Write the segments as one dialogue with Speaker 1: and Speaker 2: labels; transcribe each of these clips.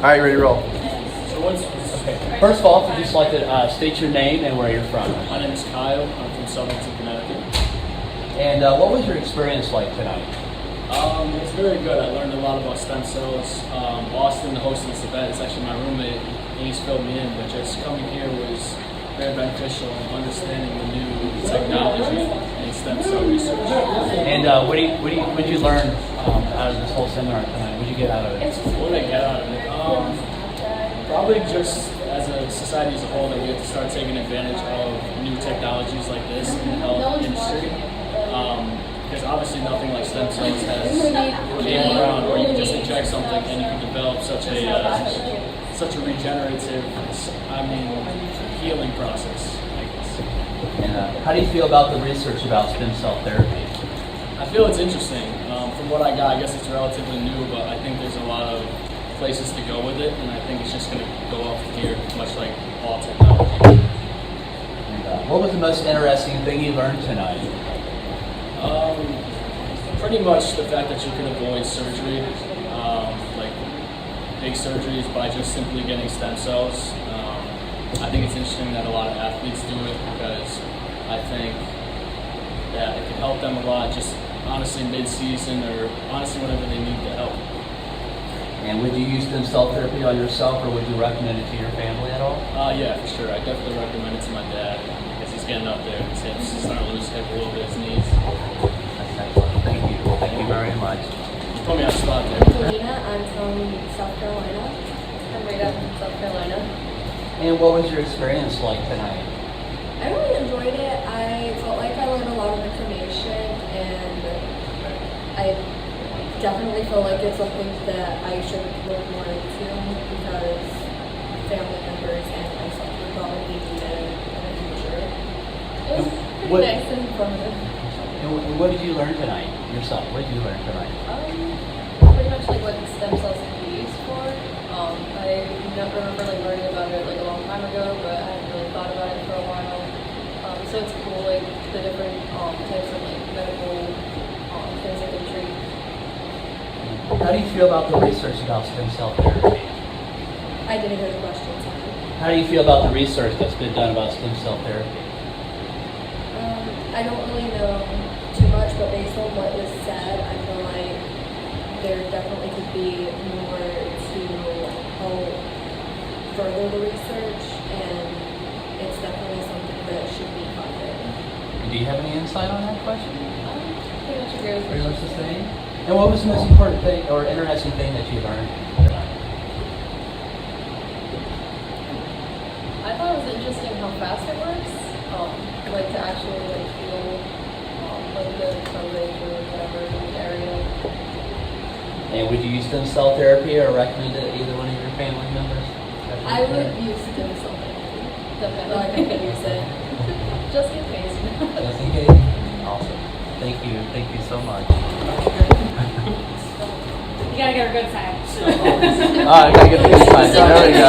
Speaker 1: right, ready to roll.
Speaker 2: Okay. First of all, if you'd just like to state your name and where you're from.
Speaker 3: My name is Kyle. I'm from Southern Connecticut.
Speaker 2: And what was your experience like tonight?
Speaker 3: It's very good. I learned a lot about stem cells. Austin, the host of this event, is actually my roommate. He's filled me in, but just coming here was very beneficial in understanding the new technology and stem cell research.
Speaker 2: And what did you learn out of this whole seminar tonight? What did you get out of it?
Speaker 3: What did I get out of it? Probably just as a society as a whole that we have to start taking advantage of new technologies like this in the health industry. Because obviously nothing like stem cells has came around where you can just inject something and you can develop such a regenerative, healing process, I guess.
Speaker 2: And how do you feel about the research about stem cell therapy?
Speaker 3: I feel it's interesting. From what I got, I guess it's relatively new, but I think there's a lot of places to go with it, and I think it's just going to go off here, much like all technology.
Speaker 2: And, what was the most interesting thing you learned tonight?
Speaker 3: Pretty much the fact that you can avoid surgery, like big surgeries, by just simply getting stem cells. I think it's interesting that a lot of athletes do it because I think that it can help them a lot, just honestly mid-season or honestly whenever they need the help.
Speaker 2: And would you use stem cell therapy on yourself, or would you recommend it to your family at all?
Speaker 3: Yeah, for sure. I definitely recommend it to my dad because he's getting up there. His hips are starting to lose hip a little bit, his knees.
Speaker 2: That's excellent. Thank you. Thank you very much.
Speaker 3: You put me on the spot there.
Speaker 4: Selena, I'm from South Carolina. I'm Rita from South Carolina.
Speaker 2: And what was your experience like tonight?
Speaker 4: I really enjoyed it. I felt like I learned a lot of information, and I definitely feel like it's something that I should look more into because family members and myself would probably need it in the future. It was pretty nice and informative.
Speaker 2: And what did you learn tonight yourself? What did you learn tonight?
Speaker 4: Pretty much like what stem cells can be used for. I never remember learning about it a long time ago, but I hadn't really thought about it for a while. So it's cool, the different types of medical things that can treat.
Speaker 2: How do you feel about the research about stem cell therapy?
Speaker 4: I didn't hear the question, sorry.
Speaker 2: How do you feel about the research that's been done about stem cell therapy?
Speaker 4: I don't really know too much, but based on what was said, I feel like there definitely could be more to help further the research, and it's definitely something that should be funded.
Speaker 2: Do you have any insight on that question?
Speaker 4: Pretty much agree with
Speaker 2: Pretty
Speaker 4: you.
Speaker 2: much the same. And what was the most important thing or interesting thing that you learned tonight?
Speaker 4: I thought it was interesting how fast it works. To actually feel the coverage or whatever in the area.
Speaker 2: And would you use stem cell therapy or recommend it to either one of your family members?
Speaker 4: I would use stem cell therapy. Definitely, I could use it. Just in case.
Speaker 2: Just in case. Awesome. Thank you. Thank you so much.
Speaker 5: You gotta get a good side.
Speaker 2: I gotta get the good side. There we go.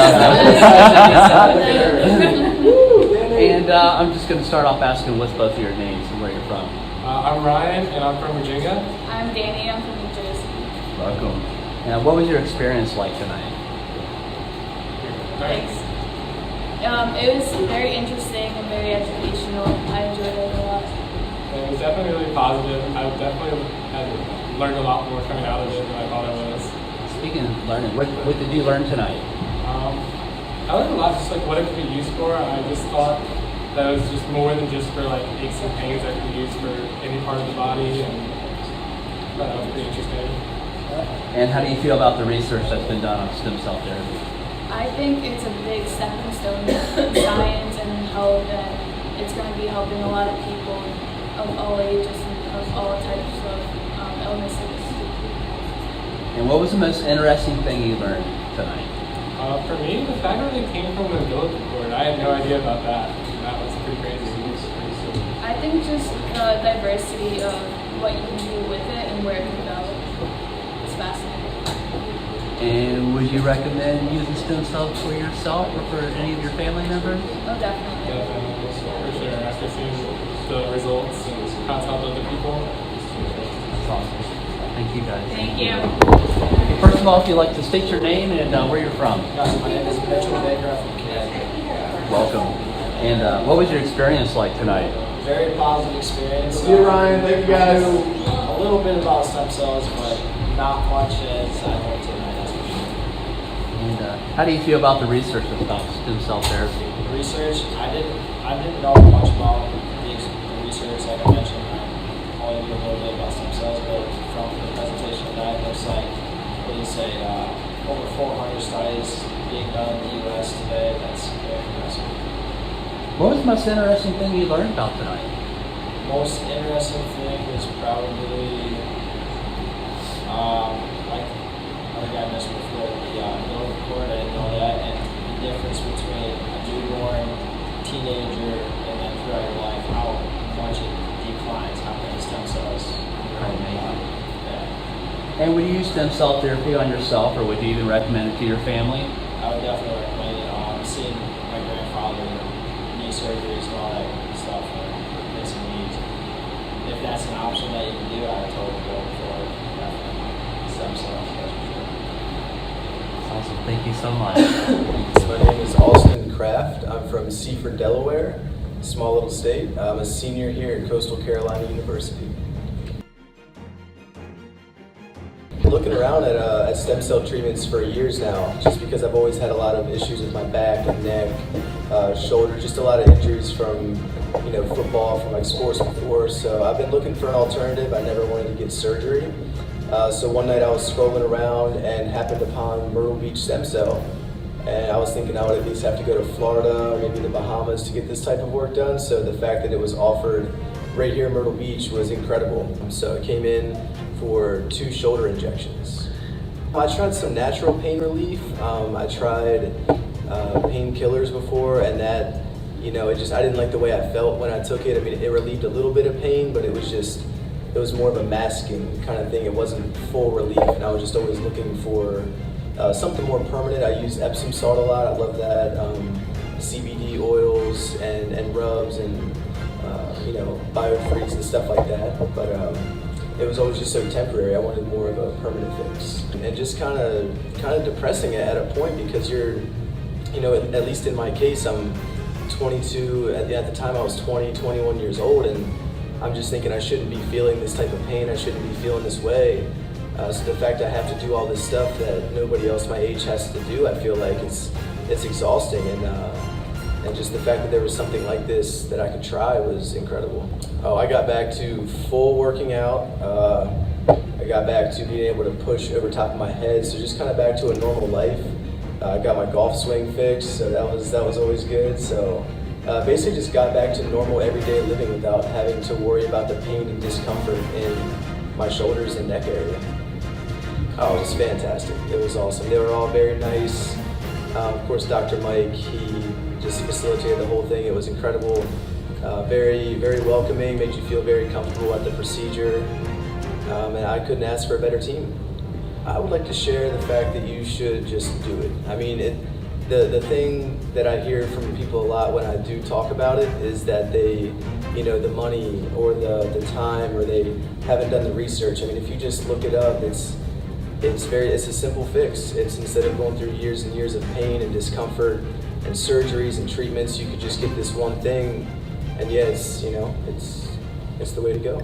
Speaker 2: And I'm just going to start off asking what's both of your names and where you're from.
Speaker 6: I'm Ryan, and I'm from Virginia.
Speaker 5: I'm Danny, I'm from New Jersey.
Speaker 2: Welcome. And what was your experience like tonight?
Speaker 5: Thanks. It was very interesting and very educational. I enjoyed it a lot.
Speaker 6: It was definitely really positive. I definitely had learned a lot more coming out of it than I thought I was.
Speaker 2: Speaking of learning, what did you learn tonight?
Speaker 6: I learned a lot, just what it could be used for. I just thought that it was just more than just for aches and pains that could be used for any part of the body, and that was pretty interesting.
Speaker 2: And how do you feel about the research that's been done on stem cell therapy?
Speaker 5: I think it's a big stepping stone in science and health, and it's going to be helping a lot of people of all ages and of all types of illnesses.
Speaker 2: And what was the most interesting thing you learned tonight?
Speaker 6: For me, the fact that it came from an umbilical cord, I had no idea about that. That was pretty crazy.
Speaker 5: I think just the diversity of what you can do with it and where it can go is fascinating.
Speaker 2: And would you recommend using stem cells for yourself or for any of your family members?
Speaker 5: Oh, definitely.
Speaker 6: Definitely, for sure. After seeing the results and how it's helped other people.
Speaker 2: That's awesome. Thank you guys.
Speaker 5: Thank you.
Speaker 2: Okay, first of all, if you'd like to state your name and where you're from.
Speaker 3: My name is Mitchell Baker. I'm from Connecticut.
Speaker 2: Welcome. And what was your experience like tonight?
Speaker 3: Very positive experience.
Speaker 6: See you, Ryan. Thank you, guys.
Speaker 3: I knew a little bit about stem cells, but not much as I know tonight. That's for sure.
Speaker 2: And how do you feel about the research about stem cell therapy?
Speaker 3: The research, I didn't know much about the research. Like I mentioned, I only knew a little bit about stem cells, but from the presentation tonight, it looks like, what do you say, over 400 studies being done in the U.S. today. That's very impressive.
Speaker 2: What was the most interesting thing you learned about tonight?
Speaker 3: Most interesting thing was probably, like I think I mentioned before, the Gambacorta. I didn't know that, and the difference between a newborn, teenager, and then throughout your life, how much it declines, how many stem cells. Yeah.
Speaker 2: And would you use stem cell therapy on yourself, or would you even recommend it to your family?
Speaker 3: I would definitely recommend it. Seeing my grandfather, knee surgeries and all that stuff, missing knees. If that's an option that you can do, I would totally go for it. Definitely. Stem cells, that's for sure.
Speaker 2: Awesome. Thank you so much.
Speaker 1: My name is Austin Kraft. I'm from Seaford, Delaware, small little state. I'm a senior here at Coastal Carolina University. Looking around at stem cell treatments for years now, just because I've always had a lot of issues with my back and neck, shoulder, just a lot of injuries from football, from like sports before. So I've been looking for an alternative. I never wanted to get surgery. So one night I was scrolling around and happened upon Myrtle Beach Stem Cell. And I was thinking I would at least have to go to Florida or maybe the Bahamas to get this type of work done. So the fact that it was offered right here in Myrtle Beach was incredible. So I came in for 2 shoulder injections. I tried some natural pain relief. I tried painkillers before, and that, I didn't like the way I felt when I took it. I mean, it relieved a little bit of pain, but it was more of a masking kind of thing. It wasn't full relief, and I was just always looking for something more permanent. I use Epsom salt a lot. I love that. CBD oils and rubs and biofreeze and stuff like that. But it was always just so temporary. I wanted more of a permanent fix, and just kind of depressing at a point, because you're, at least in my case, I'm 22. At the time I was 20, 21 years old, and I'm just thinking I shouldn't be feeling this type of pain. I shouldn't be feeling this way. So the fact I have to do all this stuff that nobody else my age has to do, I feel like it's exhausting, and just the fact that there was something like this that I could try was incredible. Oh, I got back to full working out. I got back to being able to push over top of my head, so just kind of back to a normal life. I got my golf swing fixed, so that was always good. So basically just got back to normal everyday living without having to worry about the pain and discomfort in my shoulders and neck area. Oh, it was fantastic. It was awesome. They were all very nice. Of course, Dr. Mike, he just facilitated the whole thing. It was incredible. Very, very welcoming, made you feel very comfortable at the procedure. And I couldn't ask for a better team. I would like to share the fact that you should just do it. I mean, the thing that I hear from people a lot when I do talk about it is that they, the money or the time, or they haven't done the research. I mean, if you just look it up, it's a simple fix. It's, instead of going through years and years of pain and discomfort and surgeries and treatments, you could just get this one thing, and yes, it's the way to go.